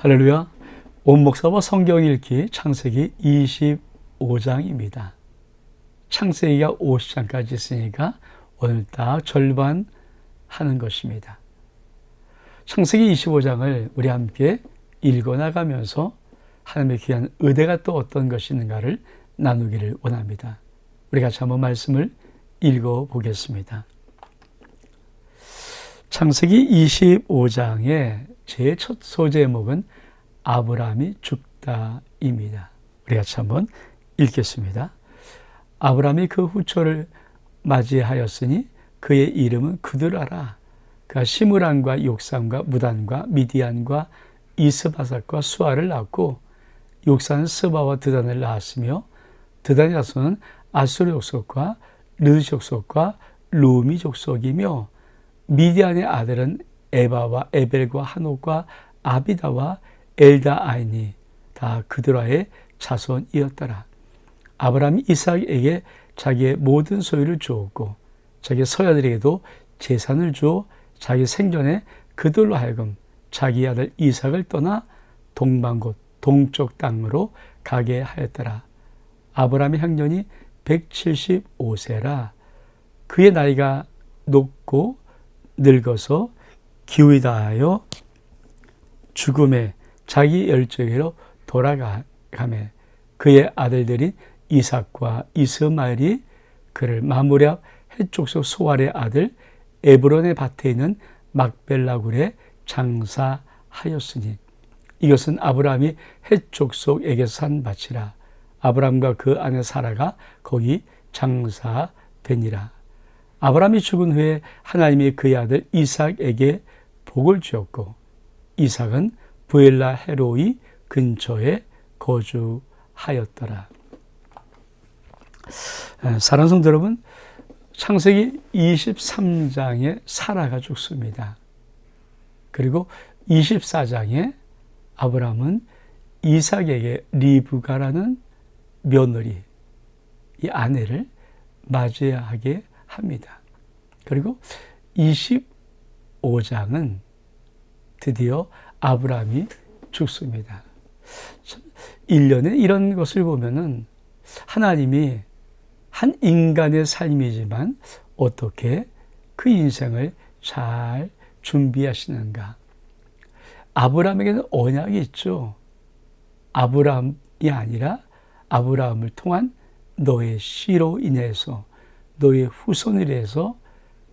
할렐루야. 온목사와 성경 읽기 창세기 25장입니다. 창세기가 50장까지 있으니까 오늘 딱 절반 하는 것입니다. 창세기 25장을 우리 함께 읽어나가면서 하나님의 귀한 의대가 또 어떤 것이 있는가를 나누기를 원합니다. 우리 같이 한번 말씀을 읽어보겠습니다. 창세기 25장의 제 첫 소제목은 아브라함이 죽다입니다. 우리 같이 한번 읽겠습니다. 아브라함이 그 후초를 맞이하였으니 그의 이름은 그드라라. 그가 시므란과 욕산과 무단과 미디안과 이스바삭과 수아를 낳았고 욕산은 스바와 드단을 낳았으며 드단의 자손은 아수르 족속과 르드 족속과 루미 족속이며 미디안의 아들은 에바와 에벨과 한옥과 아비다와 엘다아이니 다 그드라의 자손이었더라. 아브라함이 이삭에게 자기의 모든 소유를 주었고 자기 서자들에게도 재산을 주어 자기 생전에 그들로 하여금 자기 아들 이삭을 떠나 동방곳 동쪽 땅으로 가게 하였더라. 아브라함의 향년이 175세라. 그의 나이가 높고 늙어서 기후에 다하여 죽음에 자기 열조에로 돌아가매 그의 아들들인 이삭과 이스마엘이 그를 마므랴 헷족속 소알의 아들 에브론의 밭에 있는 막벨라굴에 장사하였으니 이것은 아브라함이 헷족속에게서 산 밭이라. 아브라함과 그 아내 사라가 거기 장사되니라. 아브라함이 죽은 후에 하나님이 그의 아들 이삭에게 복을 주었고 이삭은 부엘라 헤로이 근처에 거주하였더라. 사랑하는 성도 여러분, 창세기 23장에 사라가 죽습니다. 그리고 24장에 아브라함은 이삭에게 리브가라는 며느리, 이 아내를 맞이하게 합니다. 그리고 25장은 드디어 아브라함이 죽습니다. 1년에 이런 것을 보면은 하나님이 한 인간의 삶이지만 어떻게 그 인생을 잘 준비하시는가. 아브라함에게는 언약이 있죠. 아브라함이 아니라 아브라함을 통한 너의 씨로 인해서 너의 후손을 위해서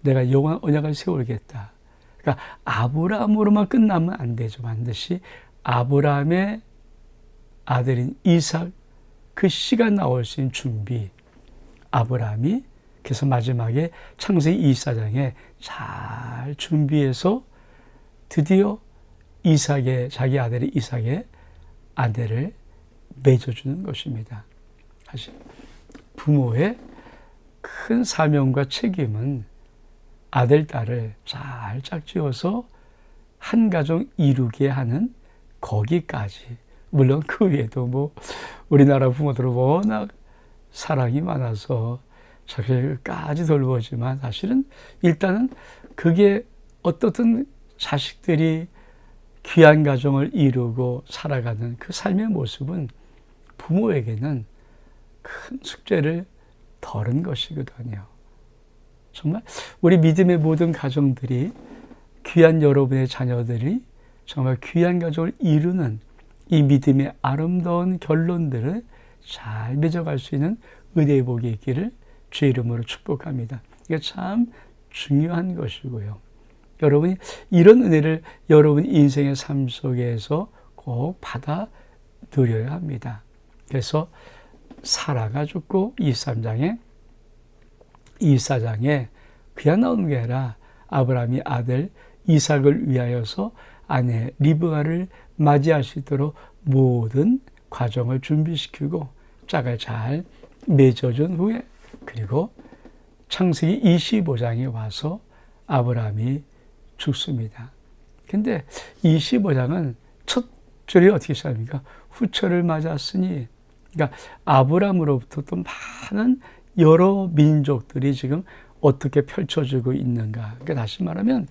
내가 영원한 언약을 세우겠다. 그러니까 아브라함으로만 끝나면 안 되죠. 반드시 아브라함의 아들인 이삭, 그 씨가 나올 수 있는 준비. 아브라함이 그래서 마지막에 창세기 24장에 잘 준비해서 드디어 자기 아들의 이삭의 아내를 맺어주는 것입니다. 사실 부모의 큰 사명과 책임은 아들, 딸을 잘 짝지어서 한 가정 이루게 하는 거기까지. 물론 그 외에도 우리나라 부모들은 워낙 사랑이 많아서 자식까지 돌보지만 사실은 일단은 그게 어떻든 자식들이 귀한 가정을 이루고 살아가는 그 삶의 모습은 부모에게는 큰 숙제를 덜은 것이거든요. 정말 우리 믿음의 모든 가정들이 귀한 여러분의 자녀들이 정말 귀한 가정을 이루는 이 믿음의 아름다운 결론들을 잘 맺어갈 수 있는 은혜의 복이 있기를 주의 이름으로 축복합니다. 이게 참 중요한 것이고요. 여러분이 이런 은혜를 여러분 인생의 삶 속에서 꼭 받아 누려야 합니다. 그래서 사라가 죽고 24장에 그냥 나오는 게 아니라 아브라함이 아들 이삭을 위하여서 아내 리브가를 맞이할 수 있도록 모든 과정을 준비시키고 짝을 잘 맺어준 후에 그리고 창세기 25장에 와서 아브라함이 죽습니다. 근데 25장은 첫 절이 어떻게 시작합니까? 후처를 맞았으니, 그러니까 아브라함으로부터 또 많은 여러 민족들이 지금 어떻게 펼쳐지고 있는가. 그러니까 다시 말하면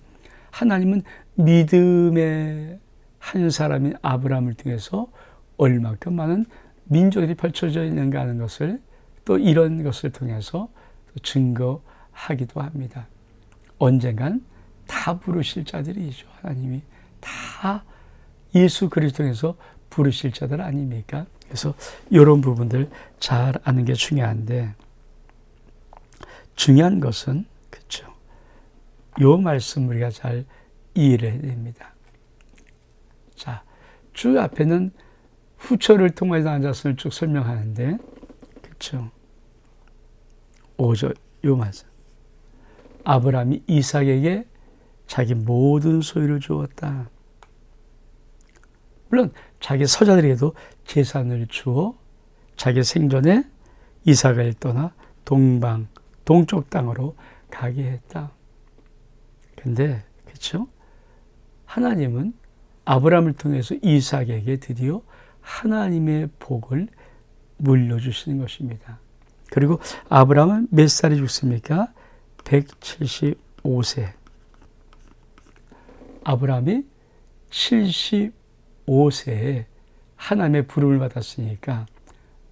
하나님은 믿음의 한 사람인 아브라함을 통해서 얼마큼 많은 민족이 펼쳐져 있는가 하는 것을 또 이런 것을 통해서 증거하기도 합니다. 언젠간 다 부르실 자들이죠. 하나님이 다 예수 그리스도 통해서 부르실 자들 아닙니까? 그래서 이런 부분들 잘 아는 게 중요한데, 중요한 것은 그렇죠. 요 말씀 우리가 잘 이해를 해야 됩니다. 자, 쭉 앞에는 후처를 통해서 앉았음을 쭉 설명하는데, 그렇죠. 5절 요 말씀. 아브라함이 이삭에게 자기 모든 소유를 주었다. 물론 자기 서자들에게도 재산을 주어 자기 생전에 이삭을 떠나 동쪽 땅으로 가게 했다. 근데 그렇죠? 하나님은 아브라함을 통해서 이삭에게 드디어 하나님의 복을 물려주시는 것입니다. 그리고 아브라함은 몇 살이 죽습니까? 175세. 아브라함이 75세에 하나님의 부름을 받았으니까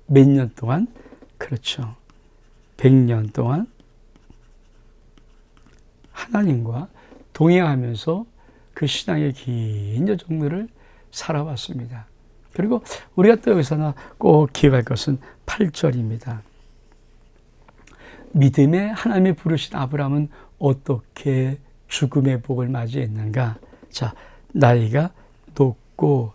몇 년 동안? 그렇죠. 100년 동안 하나님과 동행하면서 그 신앙의 긴 여정들을 살아왔습니다. 그리고 우리가 또 여기서 하나 꼭 기억할 것은 8절입니다. 믿음에 하나님이 부르신 아브라함은 어떻게 죽음의 복을 맞이했는가? 자, 나이가 높고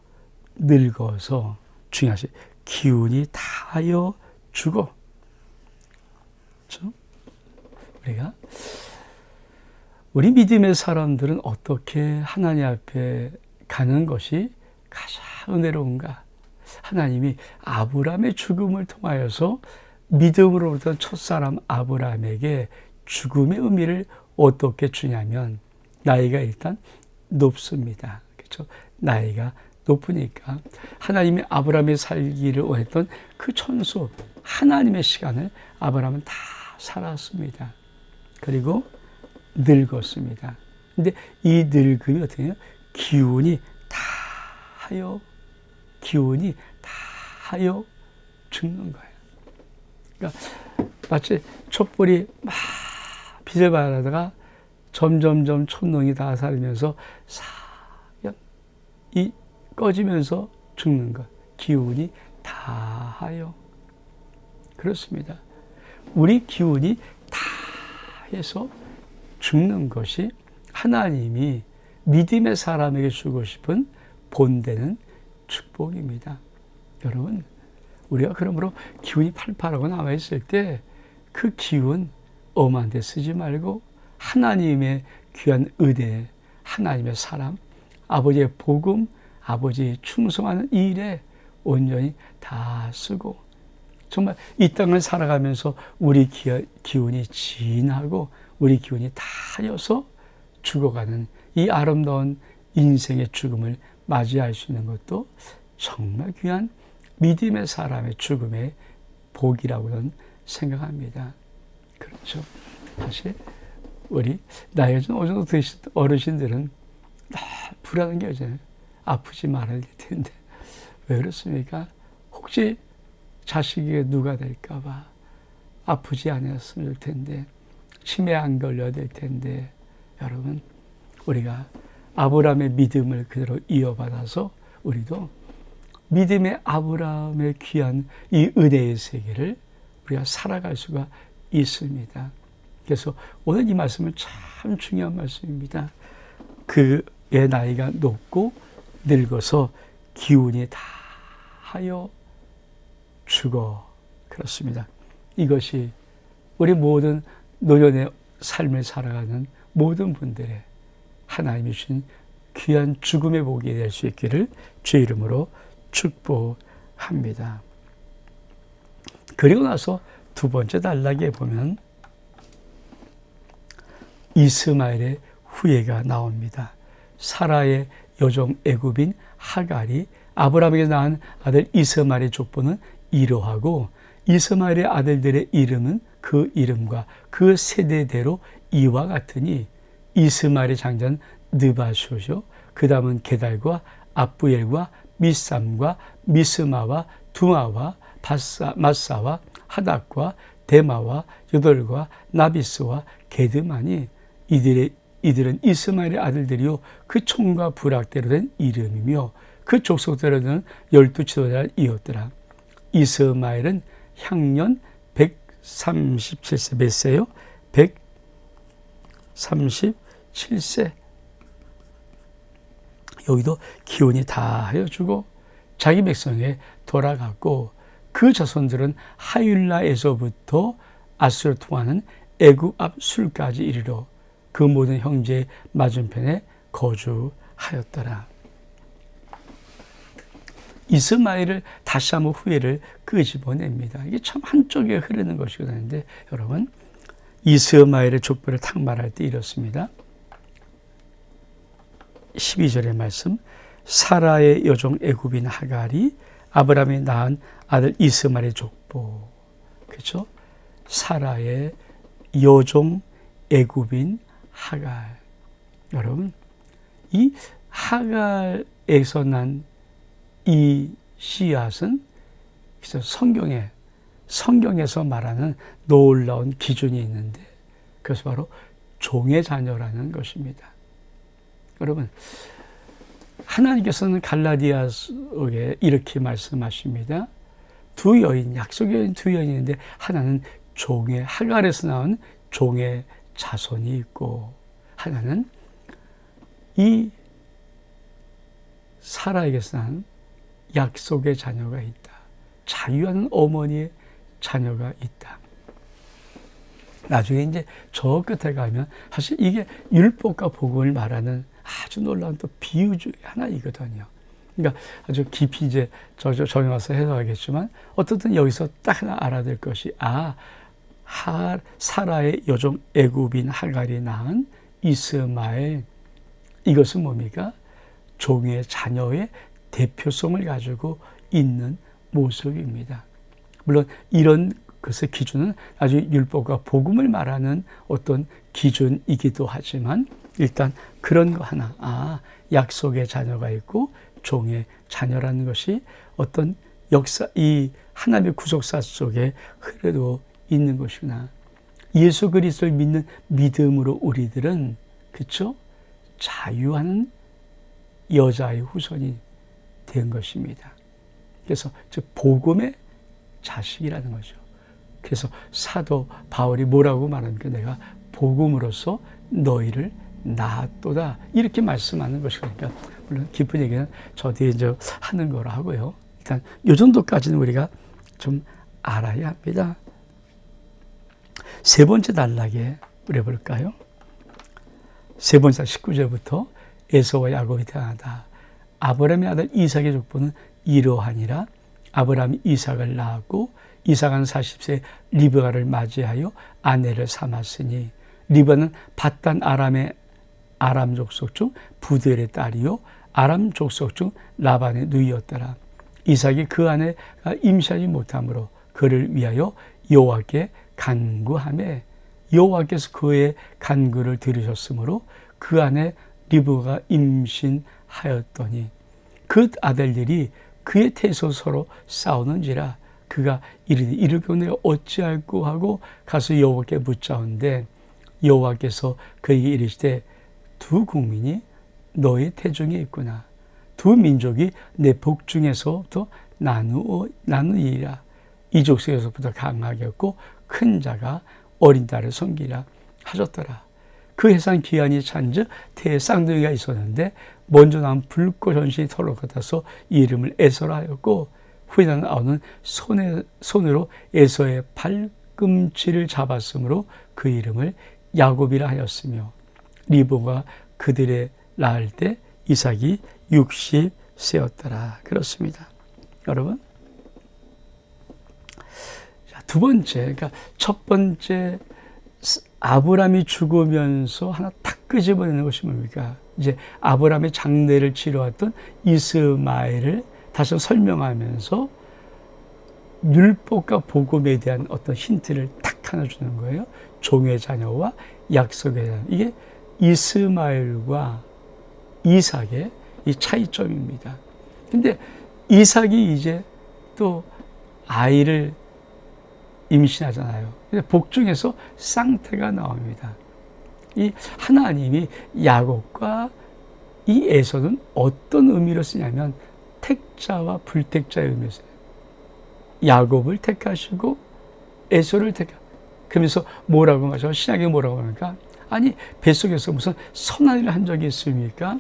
늙어서 중요하시 기운이 다하여 죽어. 그렇죠? 우리 믿음의 사람들은 어떻게 하나님 앞에 가는 것이 가장 은혜로운가? 하나님이 아브라함의 죽음을 통하여서 믿음으로부터 첫사람 아브라함에게 죽음의 의미를 어떻게 주냐면, 나이가 일단 높습니다. 그렇죠? 나이가 높으니까 하나님이 아브라함이 살기를 원했던 그 천수 하나님의 시간을 아브라함은 다 살았습니다. 그리고 늙었습니다. 근데 이 늙음이 어떻게 해요? 기운이 다하여 죽는 거예요. 그러니까 마치 촛불이 막 빛을 발하다가 점점점 촛농이 다 사르면서 이 꺼지면서 죽는 것. 기운이 다하여. 그렇습니다. 우리 기운이 다해서 죽는 것이 하나님이 믿음의 사람에게 주고 싶은 본되는 축복입니다. 여러분, 우리가 그러므로 기운이 팔팔하고 남아있을 때 그 기운 엄한 데 쓰지 말고 하나님의 귀한 의대, 하나님의 사람, 아버지의 복음, 아버지의 충성하는 일에 온전히 다 쓰고, 정말 이 땅을 살아가면서 우리 기운이 진하고 우리 기운이 다하여서 죽어가는 이 아름다운 인생의 죽음을 맞이할 수 있는 것도 정말 귀한 믿음의 사람의 죽음의 복이라고는 생각합니다. 그렇죠. 사실 우리 나이가 좀 어느 정도 드신 어르신들은 불안한 게 있잖아요. 아프지 말아야 될 텐데. 왜 그렇습니까? 혹시 자식에게 누가 될까 봐 아프지 않았으면 좋을 텐데, 치매 안 걸려야 될 텐데. 여러분, 우리가 아브라함의 믿음을 그대로 이어받아서 우리도 믿음의 아브라함의 귀한 이 은혜의 세계를 우리가 살아갈 수가 있습니다. 그래서 오늘 이 말씀은 참 중요한 말씀입니다. 그의 나이가 높고 늙어서 기운이 다하여 죽어. 그렇습니다. 이것이 우리 모든 노년의 삶을 살아가는 모든 분들의 하나님이 주신 귀한 죽음의 복이 될 수 있기를 주의 이름으로 축복합니다. 그리고 나서 두 번째 단락에 보면 이스마엘의 후예가 나옵니다. 사라의 여종 애굽인 하갈이 아브라함에게 낳은 아들 이스마엘의 족보는 이러하고, 이스마엘의 아들들의 이름은 그 이름과 그 세대대로 이와 같으니, 이스마엘의 장자는 느바쇼죠. 그 다음은 게달과 압부엘과 미삼과 미스마와 두마와 마사와 하닥과 데마와 여돌과 나비스와 게드마니 이들은 이스마엘의 아들들이요 그 총과 부락대로 된 이름이며 그 족속대로는 12지도자이었더라. 이스마엘은 향년 137세. 몇 세요? 137세. 여기도 기온이 다 하여주고 자기 백성에 돌아갔고 그 자손들은 하율라에서부터 아수르 통하는 애굽 앞 술까지 이르러 그 모든 형제의 맞은편에 거주하였더라. 이스마엘을 다시 한번 후예를 끄집어냅니다. 이게 참 한쪽에 흐르는 것이거든요. 여러분, 이스마엘의 족보를 탁말할 때 이렇습니다. 12절의 말씀, 사라의 여종 애굽인 하갈이 아브라함이 낳은 아들 이스마엘의 족보. 그렇죠? 사라의 여종 애굽인 하갈. 여러분, 이 하갈에서 난 이 씨앗은 성경에서 말하는 놀라운 기준이 있는데 그것이 바로 종의 자녀라는 것입니다. 여러분, 하나님께서는 갈라디아서에 이렇게 말씀하십니다. 두 여인, 약속의 여인 두 여인이 있는데 하나는 종의 하갈에서 나온 종의 자손이 있고 하나는 이 사라에게서 난 약속의 자녀가 있다. 자유하는 어머니의 자녀가 있다. 나중에 이제 저 끝에 가면 사실 이게 율법과 복음을 말하는 아주 놀라운 또 비유 중에 하나이거든요. 그러니까 아주 깊이 이제 저녁 와서 해석하겠지만 어떻든 여기서 딱 하나 알아야 될 것이 사라의 여종 애굽인 하갈이 낳은 이스마엘, 이것은 뭡니까? 종의 자녀의 대표성을 가지고 있는 모습입니다. 물론 이런 것의 기준은 아주 율법과 복음을 말하는 어떤 기준이기도 하지만 일단 그런 거 하나, 약속의 자녀가 있고 종의 자녀라는 것이 어떤 역사, 이 하나님의 구속사 속에 흐르고 있는 것이구나. 예수 그리스도를 믿는 믿음으로 우리들은 그렇죠? 자유하는 여자의 후손이 된 것입니다. 그래서 즉 복음의 자식이라는 거죠. 그래서 사도 바울이 뭐라고 말합니까? 내가 복음으로써 너희를 낳았도다 이렇게 말씀하는 것이니까 물론 깊은 얘기는 저 뒤에 이제 하는 거라 하고요. 일단 이 정도까지는 우리가 좀 알아야 합니다. 세 번째 단락에 우리 볼까요? 세 번째 19절부터 에서와 야곱이 태어나다. 아브라함의 아들 이삭의 족보는 이러하니라. 아브라함이 이삭을 낳았고 이삭은 40세 리브가를 맞이하여 아내를 삼았으니 리브가는 밧단 아람의 아람 족속 중 부들의 딸이요 아람 족속 중 라반의 누이였더라. 이삭이 그 아내가 임신하지 못하므로 그를 위하여 여호와께 간구하매 여호와께서 그의 간구를 들으셨으므로 그 아내 리브가가 임신하였더니 그 아들들이 그의 태에서 서로 싸우는지라 그가 이르되 이를 경우 내가 어찌할꼬 하고 가서 여호와께 묻자온데 여호와께서 그에게 이르시되 두 국민이 너의 태중에 있구나. 두 민족이 내 복중에서부터 나누이라. 이 족속에서부터 강하겠고 큰 자가 어린 딸을 섬기라 하셨더라. 그 해산 기한이 찬즉 태에 쌍둥이가 있었는데 먼저 난 붉고 전신이 털로 같아서 이름을 에서라 하였고 후에 난 아우는 손으로 에서의 발꿈치를 잡았으므로 그 이름을 야곱이라 하였으며 리브가 그들의 낳을 때 이삭이 60세였더라. 그렇습니다. 여러분, 두 번째, 그러니까 첫 번째 아브라함이 죽으면서 하나 탁 끄집어내는 것이 뭡니까? 이제 아브라함의 장례를 치러왔던 이스마엘을 다시 설명하면서 율법과 복음에 대한 어떤 힌트를 탁 하나 주는 거예요. 종의 자녀와 약속의 자녀. 이게 이스마엘과 이삭의 이 차이점입니다. 근데 이삭이 이제 또 아이를 임신하잖아요. 근데 복중에서 쌍태가 나옵니다. 이 하나님이 야곱과 이 에서는 어떤 의미로 쓰냐면 택자와 불택자의 의미로 써요. 야곱을 택하시고 에서를 그러면서 뭐라고 하죠? 신약에 뭐라고 합니까? 아니 뱃속에서 무슨 선한 일을 한 적이 있습니까?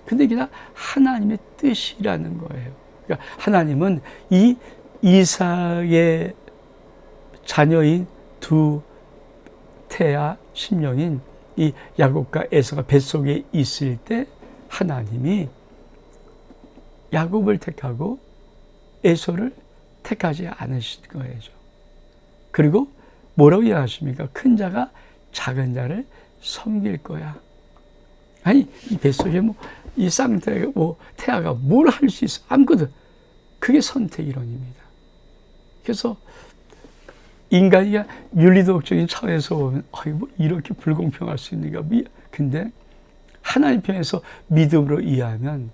근데 이게 다 하나님의 뜻이라는 거예요. 그러니까 하나님은 이 이삭의 자녀인 두 태아 심령인 이 야곱과 에서가 뱃속에 있을 때 하나님이 야곱을 택하고 에서를 택하지 않으신 거예요. 그리고 뭐라고 이야기하십니까? 큰 자가 작은 자를 섬길 거야. 아니 이 뱃속에 이 쌍태 태아가 뭘 할 수 있어? 아무것도. 그게 선택 이론입니다. 그래서 인간이 윤리도덕적인 차원에서 보면 이렇게 불공평할 수 있는가? 근데 하나님 편에서 믿음으로 이해하면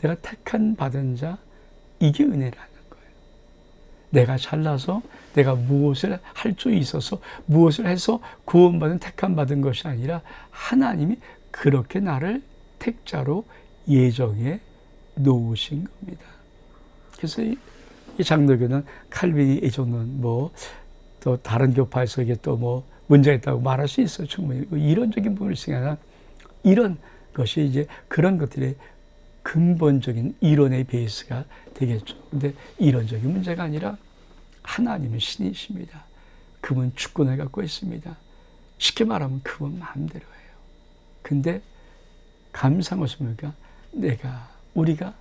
내가 택한 받은 자, 이게 은혜라는 거예요. 내가 잘나서 내가 무엇을 할 수 있어서 무엇을 해서 구원받은 택한 받은 것이 아니라 하나님이 그렇게 나를 택자로 예정해 놓으신 겁니다. 그래서 이 장로교는 칼빈이 이전은 또 다른 교파에서 이게 또 문제가 있다고 말할 수 있어요. 충분히 이론적인 부분을 생각하면 이런 것이 이제 그런 것들의 근본적인 이론의 베이스가 되겠죠. 근데 이론적인 문제가 아니라 하나님은 신이십니다. 그분 주권을 갖고 있습니다. 쉽게 말하면 그분 마음대로 해요. 근데 감사한 것은 뭡니까? 우리가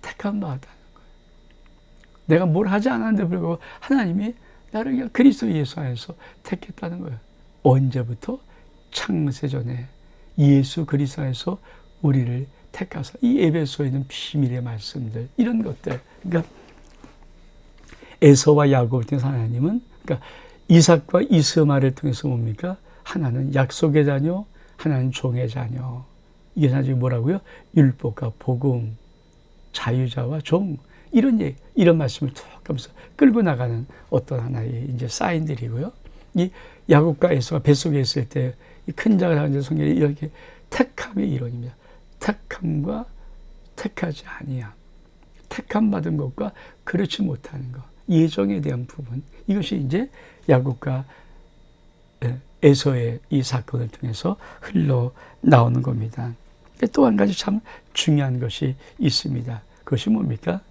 택함 받았다는 거예요. 내가 뭘 하지 않았는데 불구하고 하나님이 나를 그냥 그리스도 예수 안에서 택했다는 거예요. 언제부터? 창세전에 예수 그리스도 안에서 우리를 택하사 이 에베소에 있는 비밀의 말씀들 이런 것들 그러니까 에서와 야곱을 통해서 하나님은 그러니까 이삭과 이스마엘을 통해서 뭡니까? 하나는 약속의 자녀 하나는 종의 자녀 이게 사실 뭐라고요? 율법과 복음 자유자와 종 이런 말씀을 툭 하면서 끌고 나가는 어떤 하나의 이제 사인들이고요. 이 야곱과 에서가 뱃속에 있을 때 이 큰 자가 작은 자 성경이 이렇게 택함의 이론입니다. 택함과 택하지 아니함. 택함 받은 것과 그렇지 못하는 것. 예정에 대한 부분. 이것이 이제 야곱과 에서의 이 사건을 통해서 흘러나오는 겁니다. 또 한 가지 참 중요한 것이 있습니다. 그것이 뭡니까?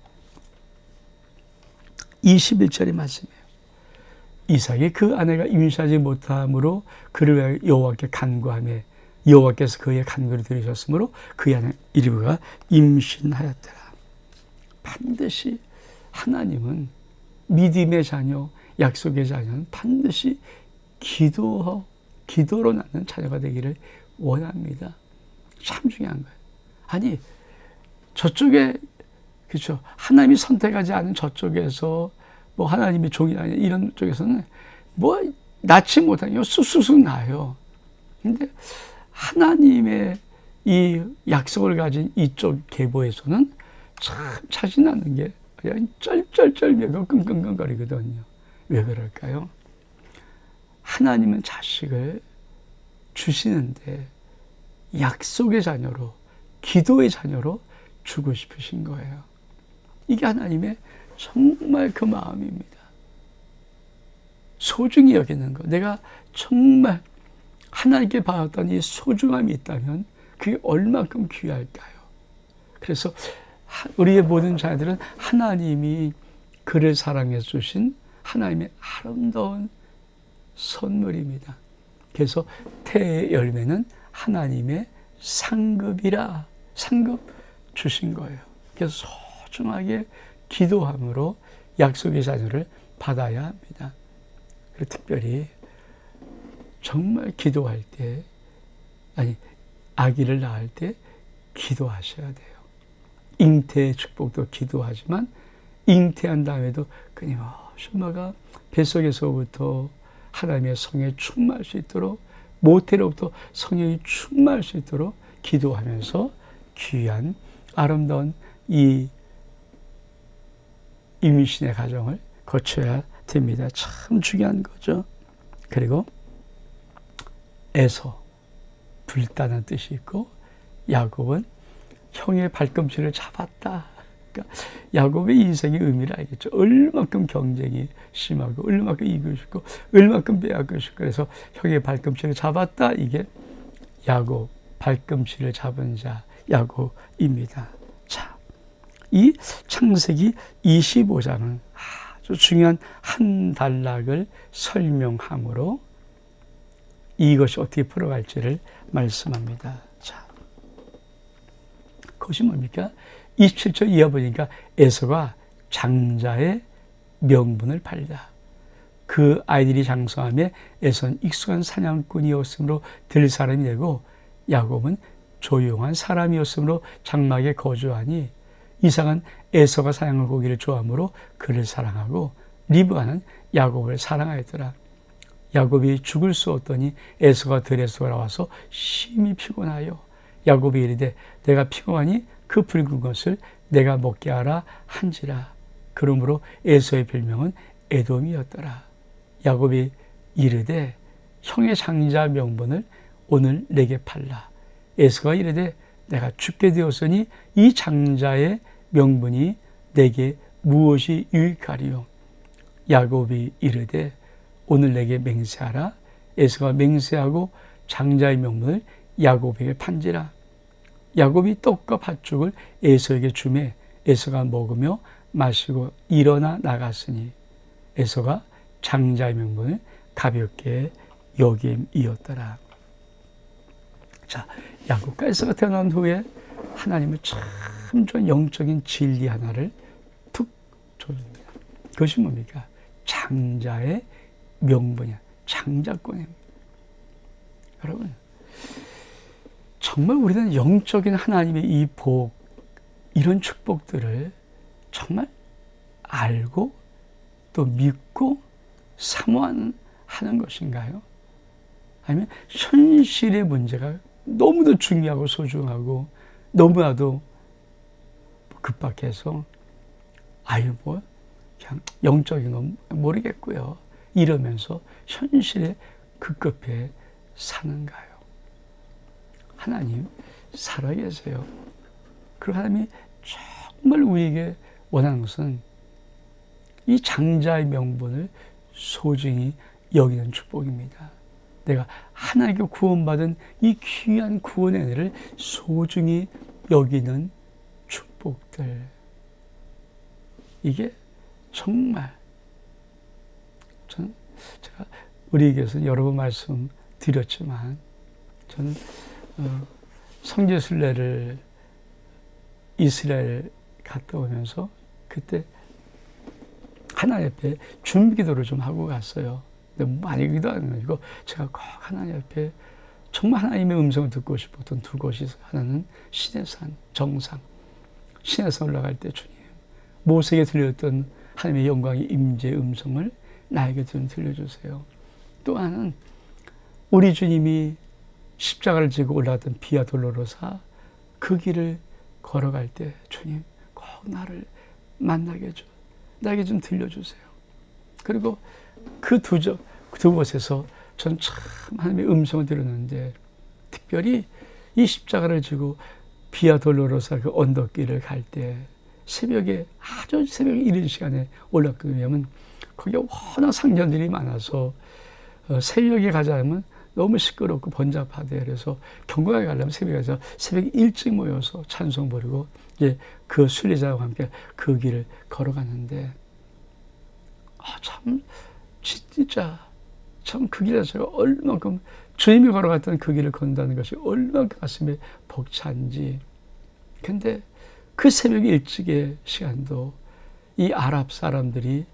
21절의 말씀이에요. 이삭이 그 아내가 임신하지 못함으로 그를 위하여 여호와께 간구하며 여호와께서 그의 간구를 들으셨으므로 그의 아내 리브가 임신하였더라. 반드시 하나님은 믿음의 자녀, 약속의 자녀는 반드시 기도로 낳는 자녀가 되기를 원합니다. 참 중요한 거예요. 아니 저쪽에 그렇죠. 하나님이 선택하지 않은 저쪽에서 하나님이 종이 아니라 이런 쪽에서는 낳지 못하는 쑥쑥 나요. 근데 하나님의 이 약속을 가진 이쪽 계보에서는 참 자신하는 게 그냥 쩔쩔쩔매고 끙끙끙거리거든요. 왜 그럴까요? 하나님은 자식을 주시는데 약속의 자녀로 기도의 자녀로 주고 싶으신 거예요. 이게 하나님의 정말 그 마음입니다. 소중히 여기는 것. 내가 정말 하나님께 받았던 이 소중함이 있다면 그게 얼마큼 귀할까요? 그래서 우리의 모든 자녀들은 하나님이 그를 사랑해 주신 하나님의 아름다운 선물입니다. 그래서 태의 열매는 하나님의 상급이라 상급 주신 거예요. 그래서 소중하게 기도함으로 약속의 자녀를 받아야 합니다. 그리고 특별히 정말 기도할 때 아기를 낳을 때 기도하셔야 돼요. 잉태의 축복도 기도하지만 잉태한 다음에도 끊임없이 엄마가 뱃속에서부터 하나님의 성에 충만할 수 있도록 모태로부터 성령이 충만할 수 있도록 기도하면서 귀한 아름다운 이 이민신의 가정을 거쳐야 됩니다. 참 중요한 거죠. 그리고 에서 불다는 뜻이 있고, 야곱은 형의 발꿈치를 잡았다. 그러니까 야곱의 인생의 의미를 알겠죠. 얼마큼 경쟁이 심하고, 얼마큼 이기고 싶고, 얼마큼 빼앗고 싶고, 그래서 형의 발꿈치를 잡았다. 이게 야곱, 발꿈치를 잡은 자 야곱입니다. 자, 이 창세기 25장은 아주 중요한 한 단락을 설명하므로 이것이 어떻게 풀어갈지를 말씀합니다. 자, 그것이 뭡니까? 27절 이하 보니까 에서가 장자의 명분을 팔다. 그 아이들이 장성하며 에서는 익숙한 사냥꾼이었으므로 들 사람이 되고, 야곱은 조용한 사람이었으므로 장막에 거주하니, 이삭은 에서가 사냥을 고기를 좋아하므로 그를 사랑하고, 리브가는 야곱을 사랑하였더라. 야곱이 죽을 수 없더니 에서가 들에서 돌아와서 심히 피곤하여 야곱이 이르되 내가 피곤하니 그 붉은 것을 내가 먹게 하라 한지라. 그러므로 에서의 별명은 에돔이었더라. 야곱이 이르되 형의 장자 명분을 오늘 내게 팔라. 에서가 이르되 내가 죽게 되었으니 이 장자의 명분이 내게 무엇이 유익하리요. 야곱이 이르되 오늘 내게 맹세하라. 에서가 맹세하고 장자의 명분을 야곱에게 판지라. 야곱이 떡과 팥죽을 에서에게 주매 에서가 먹으며 마시고 일어나 나갔으니, 에서가 장자의 명분을 가볍게 여김이었더라. 자, 야곱과 에서가 태어난 후에 하나님은 참 좋은 영적인 진리 하나를 툭 줘줍니다. 그것이 뭡니까? 장자의 명분이야. 장자권입니다. 여러분, 정말 우리는 영적인 하나님의 이 복, 이런 축복들을 정말 알고 또 믿고 사모하는 것인가요? 아니면 현실의 문제가 너무도 중요하고 소중하고 너무나도 급박해서 그냥 영적인 건 모르겠고요, 이러면서 현실에 급급해 사는가요? 하나님 살아계세요. 그리고 하나님이 정말 우리에게 원하는 것은 이 장자의 명분을 소중히 여기는 축복입니다. 내가 하나님께 구원받은 이 귀한 구원의 은혜를 소중히 여기는 축복들, 이게 정말 제가 우리 교회에서 여러 번 말씀드렸지만, 저는 성지순례를 이스라엘 갔다 오면서 그때 하나님 앞에 준비기도를 좀 하고 갔어요. 근데 많이 기도하는 게 아니고 제가 꼭 하나님 앞에 정말 하나님의 음성을 듣고 싶었던 두 곳이 있어요. 하나는 시내산 정상, 시내산 올라갈 때 주님, 모세에게 들렸던 하나님의 영광의 임재의 음성을 나에게 좀 들려주세요. 또 하나는 우리 주님이 십자가를 지고 올라갔던 비아 돌로로사, 그 길을 걸어갈 때 주님 꼭 나를 만나게 해줘, 나에게 좀 들려주세요. 그리고 그 두 곳에서 전 참 하나님의 음성을 들었는데, 특별히 이 십자가를 지고 비아 돌로로사 그 언덕길을 갈 때 새벽에, 아주 새벽에 이른 시간에 올랐거든요. 왜냐하면 거기가 워낙 상전들이 많아서 새벽에 가자면 너무 시끄럽고 번잡하대. 그래서 경건하게 가려면 새벽에 가서 새벽에 일찍 모여서 찬송 부르고 이제 그 순례자와 함께 그 길을 걸어갔는데, 참 진짜 참 그 길 자체가 얼마큼 주님이 걸어갔던 그 길을 건다는 것이 얼마나 가슴에 벅찬지. 근데 그 새벽 일찍의 시간도 이 아랍 사람들이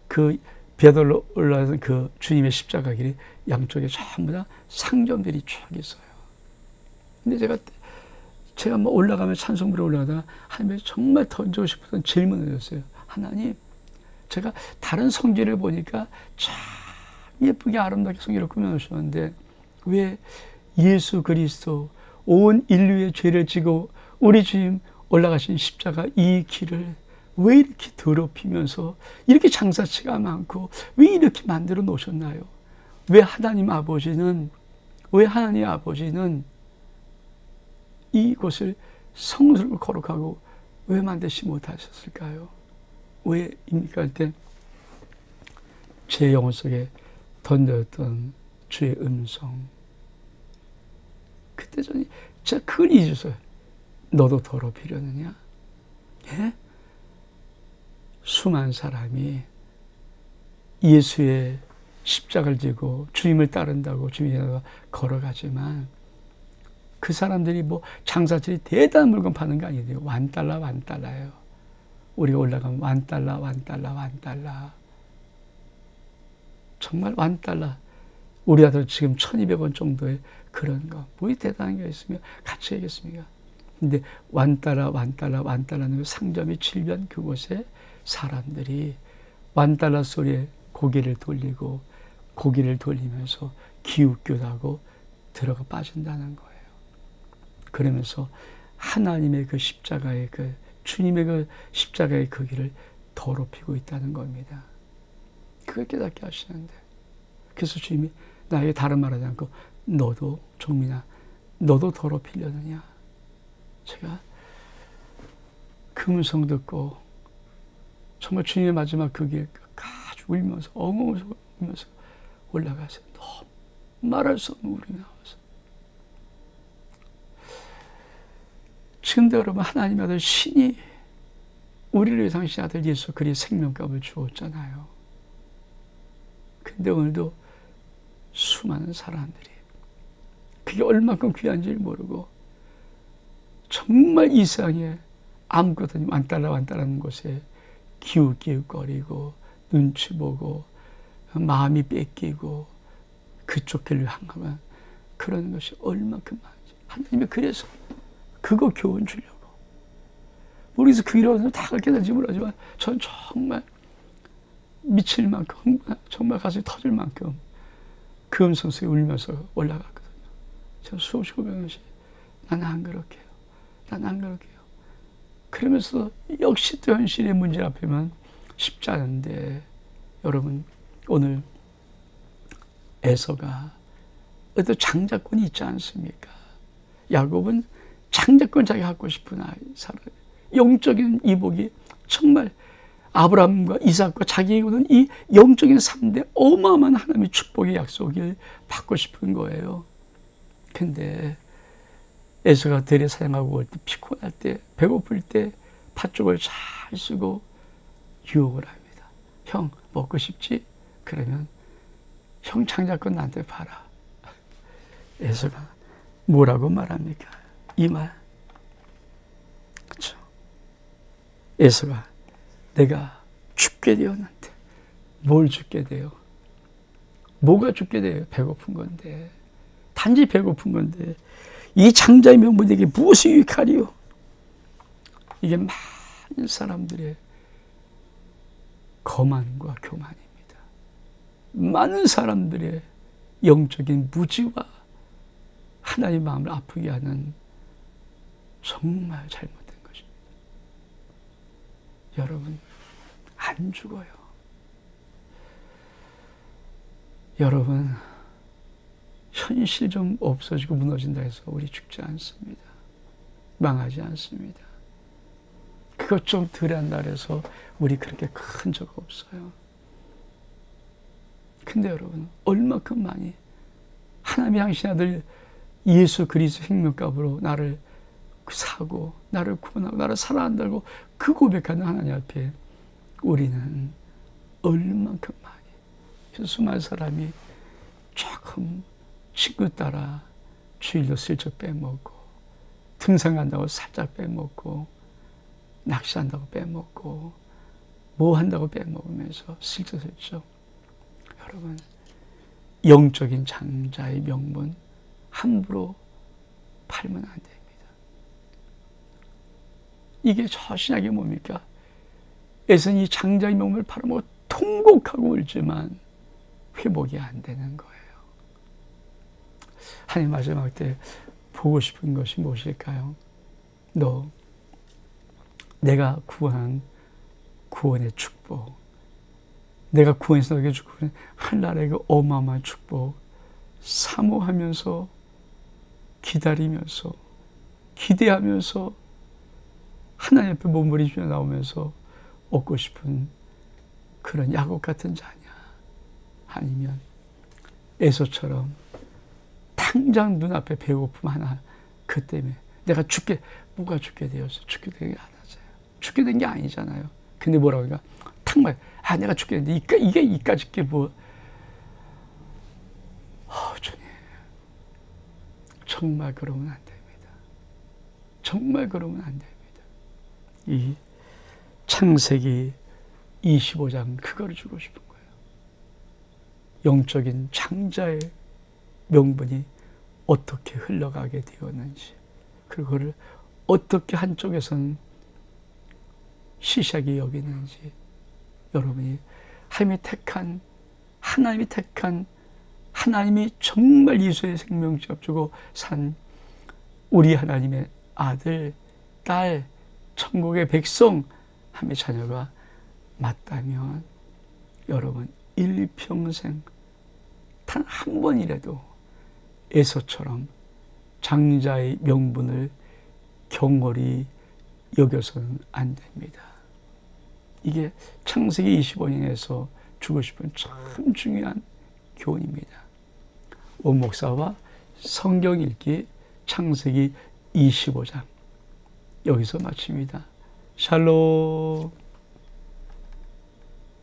그 베들로 올라가는 그 주님의 십자가 길이 양쪽에 전부 다 상점들이 쫙 있어요. 근데 제가 뭐 올라가면 찬송 부르러 올라가다가 하나님께 정말 던지고 싶었던 질문을 했어요. 하나님, 제가 다른 성지를 보니까 참 예쁘게 아름답게 성지를 꾸며놓으셨는데 왜 예수 그리스도 온 인류의 죄를 지고 우리 주님 올라가신 십자가 이 길을 왜 이렇게 더럽히면서 이렇게 장사치가 많고 왜 이렇게 만들어 놓으셨나요? 왜 하나님 아버지는 이곳을 성스럽고 거룩하고 왜 만드시 못하셨을까요? 왜입니까? 할 때 제 영혼 속에 던졌던 주의 음성, 그때 저는 제가 그걸 잊었어요. 너도 더럽히려느냐? 예? 수많은 사람이 예수의 십자가를 지고 주님을 따른다고 주님이 걸어가지만 그 사람들이 뭐 장사들이 대단한 물건 파는 거 아니에요. $1, 우리가 올라가면 $1. 정말 $1. 우리 아들 지금 1,200원 정도의 그런 거. 뭐 대단한 게 있으면 같이 하겠습니까? 근데 $1 그 상점이 질변 그곳에 사람들이 $1 소리에 고개를 돌리면서 기웃기웃하고 들어가 빠진다는 거예요. 그러면서 하나님의 그 십자가의 주님의 그 십자가의 그 길을 더럽히고 있다는 겁니다. 그걸 깨닫게 하시는데, 그래서 주님이 나에게 다른 말 하지 않고 너도 종민아 너도 더럽히려느냐. 제가 그 음성 듣고 정말 주님의 마지막 그 길 아주 울면서 엉엉 울면서 올라가서 너무 말할 수 없는 울음이 나와서, 지금도 여러분 하나님의 아들 신이 우리를 위해 당신 아들 예수 그리스도의 생명값을 주었잖아요. 근데 오늘도 수많은 사람들이 그게 얼마큼 귀한지를 모르고 정말 이 세상에 아무것도 아닌 $1 곳에 기웃기웃거리고 눈치 보고 마음이 뺏기고 그쪽 길로 향하면 그러는 것이 얼마큼 많은지 하나님이 그래서 그거 교훈 주려고 우리에서 그 일을 다 깨닫는지 모르지만 전 정말 미칠 만큼 정말 가슴이 터질 만큼 그 음성 속에 울면서 올라갔거든요. 제가 수없이 고백하시 나는 안 그렇게 해요. 나는 안 그렇게 해요. 그러면서 역시 또 현실의 문제 앞에만 쉽지 않은데, 여러분 오늘 에서가 또 장자권이 있지 않습니까? 야곱은 장자권 자기가 갖고 싶은 아이 살아요. 영적인 이복이 정말 아브라함과 이삭과 자기에게는 이 영적인 3대 어마어마한 하나님의 축복의 약속을 받고 싶은 거예요. 근데 에서가 들에 사냥하고 올 때 피곤할 때 배고플 때 팥죽을 잘 쓰고 유혹을 합니다. 형 먹고 싶지? 그러면 형 장자권 나한테 팔아. 에서가 뭐라고 말합니까? 이 말. 그렇죠. 에서가 내가 죽게 되었는데 뭘 죽게 돼요? 뭐가 죽게 돼요? 배고픈 건데. 단지 배고픈 건데 이 장자의 명분에게 무엇이 유익하리요? 이게 많은 사람들의 거만과 교만입니다. 많은 사람들의 영적인 무지와 하나님의 마음을 아프게 하는 정말 잘못된 것입니다. 여러분 안 죽어요. 여러분 현실 좀 없어지고 무너진다 해서 우리 죽지 않습니다. 망하지 않습니다. 그것 좀 덜 한다 해서 우리 그렇게 큰 적 없어요. 근데 여러분 얼마큼 많이 하나님의 당신 아들 예수 그리스도 생명값으로 나를 사고 나를 구원하고 나를 사랑한다고 그 고백하는 하나님 앞에 우리는 얼마큼 많이, 그래서 수많은 사람이 조금 친구 따라 주일도 슬쩍 빼먹고 등산한다고 살짝 빼먹고 낚시한다고 빼먹고 뭐 한다고 빼먹으면서 슬쩍슬쩍, 여러분 영적인 장자의 명분 함부로 팔면 안 됩니다. 이게 저 신약이 뭡니까? 에서는 이 장자의 명분을 팔아먹고 통곡하고 울지만 회복이 안 되는 거예요. 하나님 마지막 때 보고 싶은 것이 무엇일까요? 너 내가 구원한 구원의 축복, 내가 구원해서 너에게 주고 하늘나라의 그 어마어마한 축복 사모하면서 기다리면서 기대하면서 하나님 앞에 몸부림치며 나오면서 얻고 싶은 그런 야곱 같은 자냐, 아니면 에서처럼 당장 눈앞에 배고픔 하나, 그 때문에 내가 죽게, 뭐가 죽게 되었어? 죽게 된 게 아니잖아요. 죽게 된 게 아니잖아요. 근데 뭐라고 하니까 탁말, 내가 죽게 됐는데 이게 이까짓 게 뭐. 주님, 정말 그러면 안 됩니다. 정말 그러면 안 됩니다. 이 창세기 25장 그거를 주고 싶은 거예요. 영적인 장자의 명분이 어떻게 흘러가게 되었는지, 그거를 어떻게 한쪽에서는 시시하게 여기는지, 여러분이 하나님이 택한 하나님이 정말 이수의 생명줄 주고 산 우리 하나님의 아들, 딸, 천국의 백성, 하나님의 자녀가 맞다면 여러분 일평생 단 한 번이라도 에서처럼 장자의 명분을 경홀히 여겨서는 안 됩니다. 이게 창세기 25장에서 주고 싶은 참 중요한 교훈입니다. 원 목사와 성경 읽기 창세기 25장 여기서 마칩니다. 샬롬.